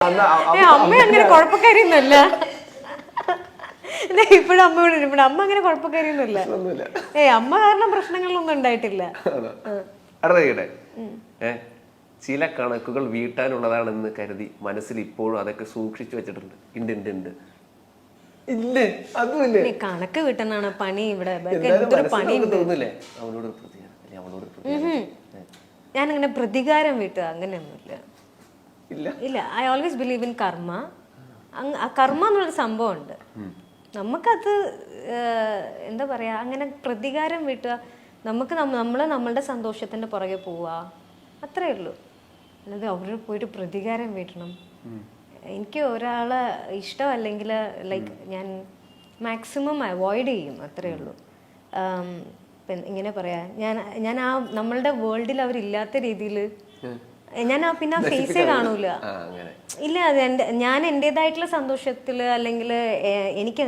അമ്മ അങ്ങനെ കുഴപ്പക്കാരിയൊന്നുമല്ല. ഇപ്പോഴും അമ്മയോട് ഇവിടെ അമ്മ അങ്ങനെ കുഴപ്പക്കാരിയൊന്നുമില്ല. അമ്മ കാരണം പ്രശ്നങ്ങളൊന്നും ഉണ്ടായിട്ടില്ല. അറിയട്ടെ, ചില കണക്കുകൾ വീട്ടാനുള്ളതാണെന്ന് കരുതി മനസ്സിൽ ഇപ്പോഴും അതൊക്കെ സൂക്ഷിച്ചു വെച്ചിട്ടുണ്ട്. ഉണ്ട് ഉണ്ട് ഉണ്ട് ഇല്ല, അതുമില്ലേ കണക്ക് വീട്ടെന്നാണ് പണി ഇവിടെ. പണി തോന്നില്ലേ അവളോട്? ഞാനങ്ങനെ പ്രതികാരം വീട്ടുക അങ്ങനെയൊന്നുമില്ല. ഇല്ല, ഐ ഓൾവേസ് ബിലീവ് ഇൻ കർമ്മ. കർമ്മ എന്നുള്ളൊരു സംഭവം ഉണ്ട്. നമുക്കത് എന്താ പറയാ, അങ്ങനെ പ്രതികാരം വീട്ടുക, നമുക്ക് നമ്മളുടെ സന്തോഷത്തിന്റെ പുറകെ പോവുക, അത്രേ ഉള്ളൂ. അല്ലാതെ അവർ പോയിട്ട് പ്രതികാരം വീട്ടണം. എനിക്ക് ഒരാളെ ഇഷ്ടമല്ലെങ്കിൽ ലൈക്ക് ഞാൻ മാക്സിമം അവോയ്ഡ് ചെയ്യും, അത്രേ ഉള്ളൂ. ഇങ്ങനെ പറയാ, ഞാൻ ആ നമ്മളുടെ വേൾഡിൽ അവരില്ലാത്ത രീതിയിൽ ഞാൻ പിന്നെ ആ ഫേസേ കാണൂല. ഇല്ല, ഞാൻ എൻ്റെതായിട്ടുള്ള സന്തോഷത്തില് അല്ലെങ്കിൽ എനിക്ക്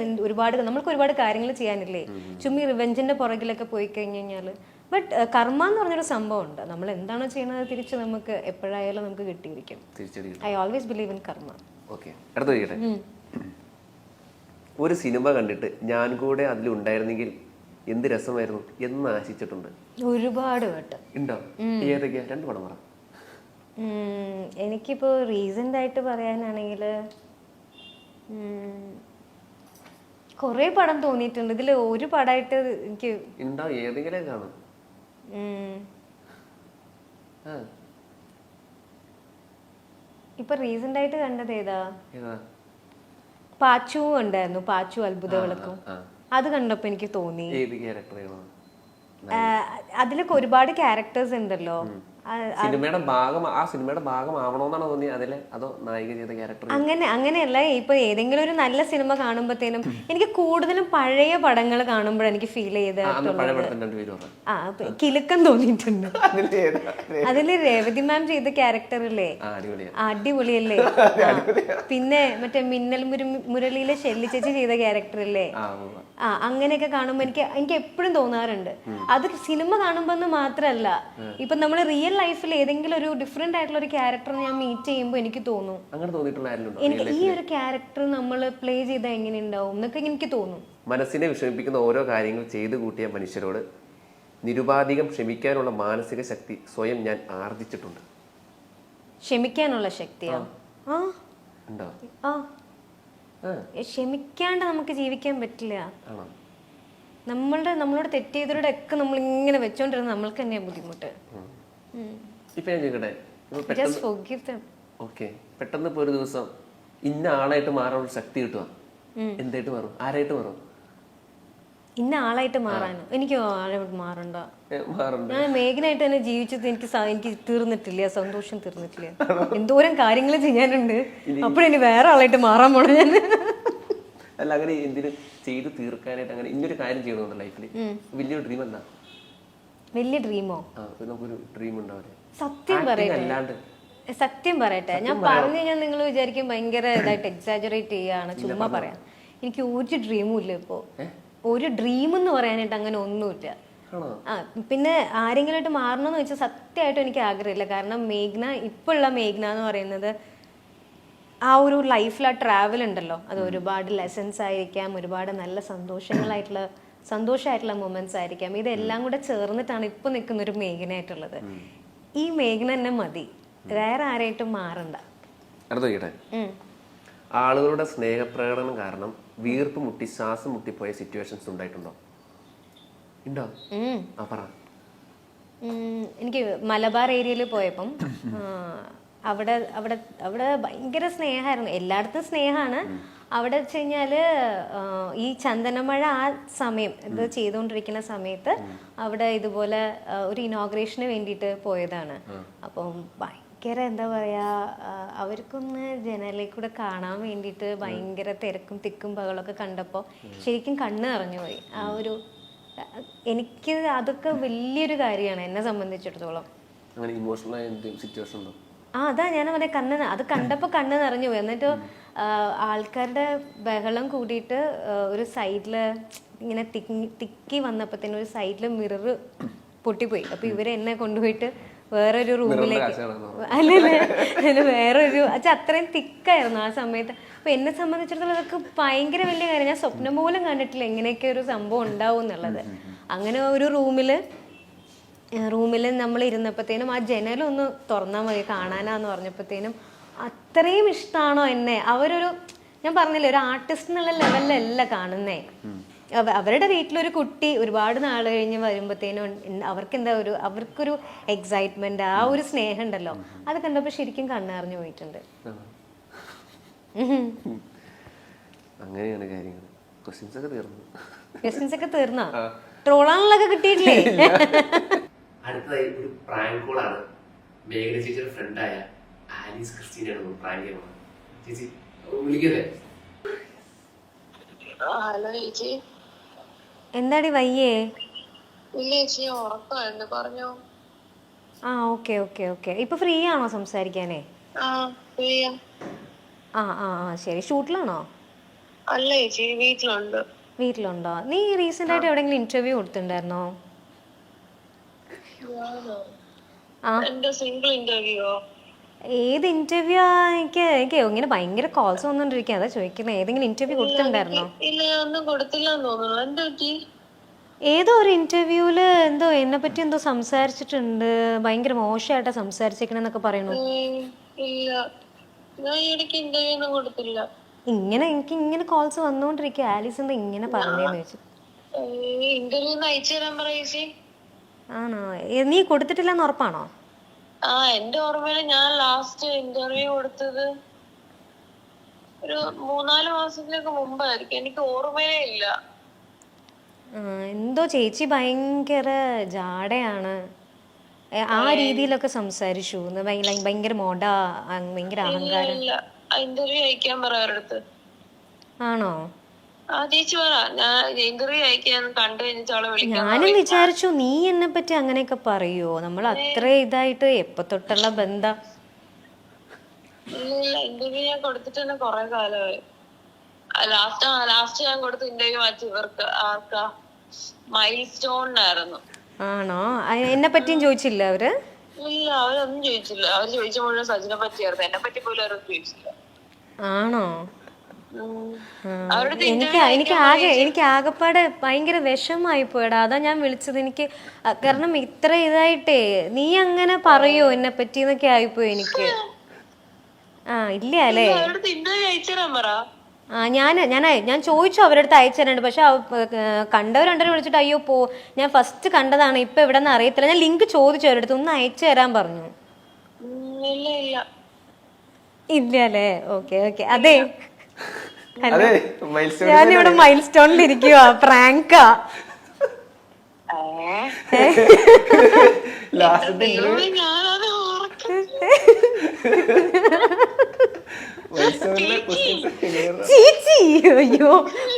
നമ്മൾക്ക് ഒരുപാട് കാര്യങ്ങൾ ചെയ്യാനില്ലേ. ചുമ്മാ റിവെഞ്ചിന്റെ പുറകിലൊക്കെ പോയി കഴിഞ്ഞു കഴിഞ്ഞാല്. ബട്ട് കർമ്മ എന്ന് പറഞ്ഞൊരു സംഭവം ഉണ്ട്. നമ്മൾ എന്താണോ ചെയ്യുന്നത് തിരിച്ച് നമുക്ക് എപ്പോഴായാലും നമുക്ക് കിട്ടിയിരിക്കും. ഐ ഓൾവേസ് ബിലീവ് ഇൻ കർമ്മ. ഒരു സിനിമ കണ്ടിട്ട് ഞാൻ കൂടെ അതിലുണ്ടായിരുന്നെങ്കിൽ എന്ത് രസമായിരുന്നു എന്ന് ആശിച്ചിട്ടുണ്ട്? ഒരുപാട് വട്ടം. ഉണ്ടോ? ഏതൊക്കെയാ? 2 പടം പറ. എനിക്കിപ്പോ റീസെന്റ് ആയിട്ട് പറയാനാണെങ്കിൽ കൊറേ പടം തോന്നിയിട്ടുണ്ട്. ഇതില് ഒരു പടമായിട്ട് എനിക്ക് ഏതെങ്കിലും കാണും. ഇപ്പൊ റീസെന്റ് ആയിട്ട് കണ്ടത് ഏതാ? പാച്ചു ഉണ്ടായിരുന്നു, പാച്ചു അത്ഭുത വിളക്കും. അത് കണ്ടപ്പോ എനിക്ക് തോന്നി അതിലൊക്കെ ഒരുപാട് ക്യാരക്ടേഴ്സ് ഉണ്ടല്ലോ. സിനിമയുടെ ഭാഗമാവണോന്നാണ് തോന്നിയത് അതിലെ, അതോ നായിക ചെയ്ത ക്യാരക്ടർ? അങ്ങനെയല്ല. ഇപ്പൊ ഏതെങ്കിലും ഒരു നല്ല സിനിമ കാണുമ്പോഴത്തേനും എനിക്ക് കൂടുതലും പഴയ പടങ്ങൾ കാണുമ്പോൾ എനിക്ക് ഫീൽ ചെയ്തിട്ടുള്ളത് കിലുക്കം തോന്നിയിട്ടുണ്ട്. അതില് രേവതി മാം ചെയ്ത ക്യാരക്ടർ അല്ലേ, അടിപൊളിയല്ലേ. പിന്നെ മറ്റേ മിന്നൽ മുരളിയിലെ ഷെല്ലി ചേച്ചി ചെയ്ത ക്യാരക്ടർ അല്ലേ, അങ്ങനെയൊക്കെ കാണുമ്പോ എനിക്ക് എപ്പോഴും തോന്നാറുണ്ട്. അത് സിനിമ കാണുമ്പോ മാത്രല്ല, ഇപ്പൊ നമ്മള് റിയൽ ലൈഫിൽ ഏതെങ്കിലും ഒരു ഡിഫറെന്റ് ആയിട്ടുള്ള ഒരു ക്യാരക്ടർ ഞാൻ മീറ്റ് ചെയ്യുമ്പോൾ എനിക്ക് തോന്നും, എനിക്ക് ഈ ഒരു ക്യാരക്ടർ നമ്മൾ പ്ലേ ചെയ്താൽ എങ്ങനെ ഉണ്ടാവും എന്നൊക്കെ എനിക്ക് തോന്നും. മനസ്സിനെ വിഷമിപ്പിക്കുന്ന ഓരോ കാര്യങ്ങൾ ചെയ്തു കൂട്ടിയ മനുഷ്യരോട് നിരുപാധികം ക്ഷമിക്കാനുള്ള മാനസിക ശക്തി സ്വയം ഞാൻ ആർജിച്ചിട്ടുണ്ട്. ക്ഷമിക്കാനുള്ള ശക്തിയാ? ക്ഷമിക്കാണ്ട് നമുക്ക് ജീവിക്കാൻ പറ്റില്ല. നമ്മളോട് തെറ്റ് ചെയ്തവരുടെ ഒക്കെ നമ്മൾ ഇങ്ങനെ വെച്ചോണ്ടിരുന്ന നമ്മൾക്ക് തന്നെയാ ബുദ്ധിമുട്ട്. പെട്ടെന്ന് ഇപ്പൊ ഒരു ദിവസം ഇന്ന ആളായിട്ട് മാറാനുള്ള ശക്തി കിട്ടുക, എന്തായിട്ട് മാറും? ആരായിട്ട് മാറും? ഇന്ന ആളായിട്ട് മാറാനോ? എനിക്ക് ആളായിട്ട് മാറണ്ട. ഞാൻ മേഘനായിട്ട് തന്നെ ജീവിച്ചത് എനിക്ക് തീർന്നിട്ടില്ല, സന്തോഷം തീർന്നിട്ടില്ല. എന്തോരം കാര്യങ്ങൾ ചെയ്യാനുണ്ട്, അപ്പോഴെനി വേറെ ആളായിട്ട് മാറാൻ പോണ ഞാൻ. അല്ല, അങ്ങനെ എന്തിനും ചെയ്ത് തീർക്കാനായിട്ട് അങ്ങനെ ഇന്നൊരു കാര്യം ചെയ്യണമെന്ന് ലൈഫിൽ വലിയൊരു ഡ്രീം എന്താ? വലിയ ഡ്രീമോ? നമുക്കൊരു ഡ്രീം ഉണ്ടാവില്ലേ? സത്യം പറയട്ടെ, ഞാൻ പറഞ്ഞു കഴിഞ്ഞാൽ നിങ്ങൾ വിചാരിക്കും ഭയങ്കര ഇതായിട്ട് എക്സാജറേറ്റ് ചെയ്യാണ്, ചുമ്മാ പറയാം. എനിക്ക് ഒരു ഡ്രീമും ഇല്ല ഇപ്പോ. ഒരു ഡ്രീം എന്ന് പറയാനായിട്ട് അങ്ങനെ ഒന്നുമില്ല. പിന്നെ ആരെങ്കിലുമായിട്ട് മാറണമെന്ന് വെച്ചാൽ സത്യമായിട്ടും എനിക്ക് ആഗ്രഹമില്ല. കാരണം ഇപ്പൊ ഉള്ള മേഘ്ന എന്ന് പറയുന്നത് ആ ഒരു ലൈഫിൽ ആ ട്രാവൽ ഉണ്ടല്ലോ, അത് ഒരുപാട് ലെസൺസ് ആയിരിക്കാം, ഒരുപാട് നല്ല സന്തോഷമായിട്ടുള്ള മൊമെന്റ്സ് ആയിരിക്കാം. ഇതെല്ലാം കൂടെ ചേർന്നിട്ടാണ് ഇപ്പൊ നിൽക്കുന്ന ഒരു മേഘനായിട്ടുള്ളത്. ഈ മേഘന തന്നെ മതി, വേറെ ആരായിട്ടും മാറണ്ട. ആളുകളുടെ സ്നേഹപ്രകടനം കാരണം വീർപ്പ് മുട്ടി ശ്വാസം മുട്ടിപ്പോയ സിറ്റുവേഷൻസ് ഉണ്ടായിട്ടുണ്ടോ? ഉണ്ടോ? എനിക്ക് മലബാർ ഏരിയയിൽ പോയപ്പം അവിടെ അവിടെ അവിടെ ഭയങ്കര സ്നേഹമായിരുന്നു. എല്ലായിടത്തും സ്നേഹമാണ്. അവിടെ വെച്ച് കഴിഞ്ഞാല് ഈ ചന്ദനമഴ ആ സമയം ഇത് ചെയ്തുകൊണ്ടിരിക്കുന്ന സമയത്ത് അവിടെ ഇതുപോലെ ഒരു ഇനോഗ്രേഷന് വേണ്ടിയിട്ട് പോയതാണ്. അപ്പം ഭയങ്കര എന്താ പറയാ, അവർക്കൊന്ന് ജനലിൽ കൂടെ കാണാൻ വേണ്ടിയിട്ട് ഭയങ്കര തിരക്കും തിക്കും ബഹളമൊക്കെ കണ്ടപ്പോൾ ശരിക്കും കണ്ണ് നിറഞ്ഞുപോയി. ആ ഒരു എനിക്ക് അതൊക്കെ വലിയൊരു കാര്യമാണ് എന്നെ സംബന്ധിച്ചിടത്തോളം. അതാ ഞാൻ പറഞ്ഞ അത് കണ്ടപ്പോൾ കണ്ണ് നിറഞ്ഞു പോയി. എന്നിട്ട് ആൾക്കാരുടെ ബഹളം കൂടിയിട്ട് ഒരു സൈഡില് ഇങ്ങനെ തിക്കി വന്നപ്പോഴത്തേനും ഒരു സൈഡില് മിറർ പൊട്ടിപ്പോയി. അപ്പൊ ഇവരെ എന്നെ കൊണ്ടുപോയിട്ട് വേറൊരു റൂമിലേക്ക്, അല്ലല്ല വേറൊരു അച്ഛാ അത്രയും തിക്കായിരുന്നു ആ സമയത്ത്. അപ്പൊ എന്നെ സംബന്ധിച്ചിടത്തോളം അതൊക്കെ ഭയങ്കര വലിയ കാര്യം. ഞാൻ സ്വപ്നം പോലും കണ്ടിട്ടില്ല ഇങ്ങനെയൊക്കെ ഒരു സംഭവം ഉണ്ടാവും എന്നുള്ളത്. അങ്ങനെ ഒരു റൂമിൽ നമ്മൾ ഇരുന്നപ്പോഴത്തേനും ആ ജനലൊന്ന് തുറന്നാൽ മതി കാണാനാന്ന് പറഞ്ഞപ്പോഴത്തേനും അത്രയും ഇഷ്ടമാണോ എന്നെ. ഞാൻ പറഞ്ഞില്ലേ, ഒരു ആർട്ടിസ്റ്റ് എന്നുള്ള ലെവലിലല്ല കാണുന്നേ. അവരുടെ വീട്ടിലൊരു കുട്ടി ഒരുപാട് നാൾ കഴിഞ്ഞ് വരുമ്പോഴത്തേനും അവർക്കൊരു എക്സൈറ്റ്മെന്റ്, ആ ഒരു സ്നേഹം ഉണ്ടല്ലോ, അത് കണ്ടപ്പോൾ ശരിക്കും കണ്ണറിഞ്ഞു പോയിട്ടുണ്ട്. അങ്ങനെയാണ് കാര്യങ്ങൾ. ക്വസ്റ്റ്യൻസ് ഒക്കെ തീർന്നോ? ട്രോളാനുള്ളൊക്കെ കിട്ടിയിട്ടില്ലേ? അടുത്തതായി ഒരു പ്രാങ്ക് കോളാണ്. മേഘന ചേച്ചിയുടെ ഫ്രണ്ടായ ആലീസ് ക്രിസ്റ്റീനാണ് പ്രാങ്ക് ചെയ്യുന്നത്. ചേച്ചി വിളിക്കല്ലേ? ഹലോ ചേച്ചി. എന്താടി വയ്യേ? ഇല്ല ചേച്ചി, ഉറക്കമായിരുന്നു, പറഞ്ഞോ. ആ ഓക്കെ ഓക്കെ ഓക്കെ. ഇപ്പൊ ഫ്രീ ആണോ സംസാരിക്കാനേ? ആ ഫ്രീയാ. ആ ആ ആ ശരി. ഷൂട്ടിലാണോ? അല്ല ചേച്ചി, വീട്ടിലുണ്ട്. വീട്ടിലുണ്ടോ? നീ റീസെന്റ് ആയിട്ട് എവിടെയെങ്കിലും ഇന്റർവ്യൂ കൊടുത്തിട്ടുണ്ടായിരുന്നോ? എന്റെ സിംഗിൾ ഇന്റർവ്യൂയോ? ഏത് ഇന്റർവ്യൂ? എനിക്ക് ഇങ്ങനെ ഭയങ്കര കോൾസ് വന്നോണ്ടിരിക്കുക, അതാ ചോദിക്കുന്നത്. ഏതെങ്കിലും ഇന്റർവ്യൂ കൊടുത്തിട്ടുണ്ടായിരുന്നോ? ഇല്ല, ഒന്നും കൊടുത്തില്ലെന്ന് തോന്നുന്നു. എന്താ പറ്റി? ഏതോ ഒരു ഇന്റർവ്യൂല് എന്തോ എന്നെ പറ്റി എന്തോ സംസാരിച്ചിട്ടുണ്ട്, ഭയങ്കര മോശമായിട്ടാ സംസാരിച്ചേക്കണെന്നൊക്കെ പറയുന്നു. ഇല്ല, ഞാൻ ഇടയ്ക്ക് ഇന്റർവ്യൂ ഒന്നും കൊടുത്തില്ല. എനിക്ക് ഇങ്ങനെ കോൾസ് വന്നോണ്ടിരിക്കുക. ആലീസ് എന്താ ഇങ്ങനെ പറഞ്ഞേന്ന് ചോദിച്ചു. ഇന്റർവ്യൂ അയച്ചു തരാൻ പറ ചേച്ചി. ആണോ? നീ കൊടുത്തിട്ടില്ലെന്ന് ഉറപ്പാണോ? ആ, എന്റെ ഓർമ്മയില് ഞാൻ ലാസ്റ്റ് ഇന്റർവ്യൂ കൊടുത്തത് ഒരു 3-4 മാസത്തിലേക്ക് മുമ്പായിരിക്കും. എനിക്ക് ഓർമ്മയേ ഇല്ല. എന്തോ ചേച്ചി ഭയങ്കര ജാടയാണ്, ആ രീതിയിലൊക്കെ സംസാരിച്ചു. ഭയങ്കര മോഡ, ഭയങ്കര അഹങ്കാരം. ഇന്റർവ്യൂ അയക്കാൻ പറ അവരടുത്ത്. ആണോ? ആ ചേച്ചി പറ, ഞാൻ ഇന്റർവ്യൂ അയക്കാൻ കണ്ടു കഴിഞ്ഞിട്ട് അവളെ വിളിക്കാം. ഞാനും വിചാരിച്ചു നീ എന്നെ പറ്റി അങ്ങനെയൊക്കെ പറയുവോ, നമ്മൾ അത്ര ഇതായിട്ട് എപ്പോ തൊട്ടുള്ള ബന്ധം. ഇല്ല, ഇന്റർവ്യൂ ഞാൻ കൊടുത്തിട്ട് തന്നെ കൊറേ കാലമായി. ലാസ്റ്റ് ഞാൻ കൊടുത്ത ഇന്റർവ്യൂ മാറ്റി ഇവർക്ക് ആർക്കാ, മൈൽ സ്റ്റോണിനായിരുന്നു. ആണോ? എന്നെ പറ്റിയും ചോദിച്ചില്ല അവര്? ഇല്ല, അവരൊന്നും ചോദിച്ചില്ല. അവര് ചോദിച്ച മുഴുവൻ സജിനെ പറ്റിയായിരുന്നു, എന്നെ പറ്റി പോലും അവരൊന്നും ചോദിച്ചില്ല. ആണോ? എനിക്ക് ആകെപ്പാടെ ഭയങ്കര വിഷമായി പോയടാ, അതാ ഞാൻ വിളിച്ചത്. എനിക്ക് കാരണം ഇത്ര ഇതായിട്ടേ നീ അങ്ങനെ പറയോ എന്നെ പറ്റി എന്നൊക്കെ ആയിപ്പോയി എനിക്ക്. ആ ഇല്ല അല്ലേ? ആ ഞാൻ ചോദിച്ചു അവരുടെ അടുത്ത് അയച്ചു തരാണ്ട്. പക്ഷെ കണ്ടവർ രണ്ടരെ വിളിച്ചിട്ട് അയ്യോ ഞാൻ ഫസ്റ്റ് കണ്ടതാണ്, ഇപ്പൊ എവിടെന്ന് അറിയത്തില്ല. ഞാൻ ലിങ്ക് ചോദിച്ചു അവരുടെ അടുത്ത്, ഒന്ന് അയച്ചു തരാൻ പറഞ്ഞു. ഇല്ല അല്ലേ? Okay okay. അതെ, ഞാനിവിടെ മൈൽ സ്റ്റോണിൽ ഇരിക്കുക, പ്രാങ്കാ. ചേച്ചി അയ്യോ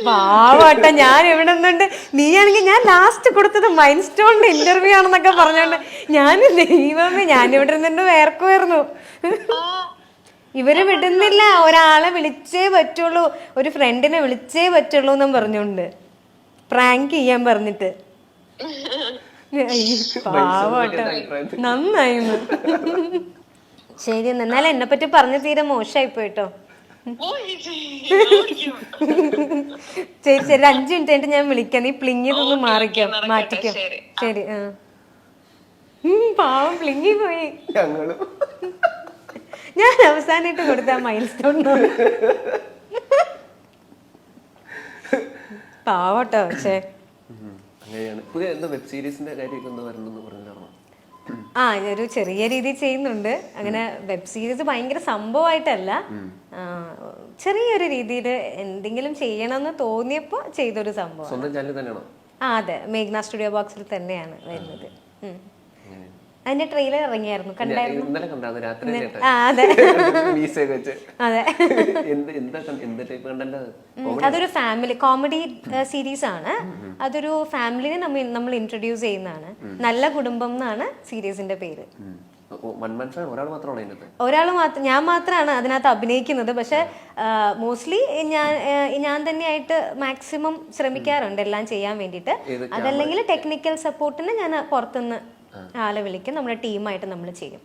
പാവട്ട, ഞാൻ എവിടെ നിന്നുണ്ട്. നീയാണെങ്കിൽ ഞാൻ ലാസ്റ്റ് കൊടുത്തത് മൈൽ സ്റ്റോണിന്റെ ഇന്റർവ്യൂ ആണെന്നൊക്കെ പറഞ്ഞോണ്ട് ഞാൻ ദൈവമേ ഞാനിവിടെ നിന്നുണ്ട് വേർക്കുമായിരുന്നു. ഇവര് വിടുന്നില്ല, ഒരാളെ വിളിച്ചേ പറ്റുള്ളൂ, ഒരു ഫ്രണ്ടിനെ വിളിച്ചേ പറ്റുള്ളൂ എന്നും പറഞ്ഞോണ്ട് പ്രാങ്ക് ചെയ്യാൻ പറഞ്ഞിട്ട്. പാവട്ടോ, നന്നായിരുന്നു. ശരി, എന്നാലും എന്നെ പറ്റി പറഞ്ഞ തീരെ മോശമായി പോയിട്ടോ. ശരി ശരി, 5 മിനിറ്റ് കഴിഞ്ഞിട്ട് ഞാൻ വിളിക്കാം. നീ പ്ലിങ്ങിതൊന്ന് മാറ്റിക്കാം. ശരി. പാവം പ്ലിങ്ങി പോയി. ഞാൻ അവസാനായിട്ട് കൊടുത്ത മൈൽ സ്റ്റോൺ പാവട്ടോ. പക്ഷേ വെബ് സീരീസിന്റെ കാര്യമൊക്കെ ആ ഒരു ചെറിയ രീതിയിൽ ചെയ്യുന്നുണ്ട്. അങ്ങനെ വെബ് സീരീസ് ഭയങ്കര സംഭവമായിട്ടല്ല, ചെറിയൊരു രീതിയിൽ എന്തെങ്കിലും ചെയ്യണമെന്ന് തോന്നിയപ്പോ ചെയ്തൊരു സംഭവം. ആ അതെ, മേഘ്ന സ്റ്റുഡിയോ ബോക്സിൽ തന്നെയാണ് വരുന്നത്. അതിന്റെ ട്രെയിലർ ഇറങ്ങിയായിരുന്നു, കണ്ടായിരുന്നു? അതെ അതെ. അതൊരു ഫാമിലി കോമഡി സീരീസ് ആണ്. അതൊരു ഫാമിലിനെ നമ്മൾ ഇൻട്രൊഡ്യൂസ് ചെയ്യുന്നതാണ്. നല്ല കുടുംബം എന്നാണ് സീരീസിന്റെ പേര്. ഞാൻ മാത്രമാണ് അതിനകത്ത് അഭിനയിക്കുന്നത്. പക്ഷെ മോസ്റ്റ്ലി ഞാൻ തന്നെയായിട്ട് മാക്സിമം ശ്രമിക്കാറുണ്ട് എല്ലാം ചെയ്യാൻ വേണ്ടിയിട്ട്. അതല്ലെങ്കിൽ ടെക്നിക്കൽ സപ്പോർട്ടിന് ഞാൻ പുറത്തുനിന്ന് ആളെ വിളിക്കും, നമ്മുടെ ടീമായിട്ട് നമ്മൾ ചെയ്യും.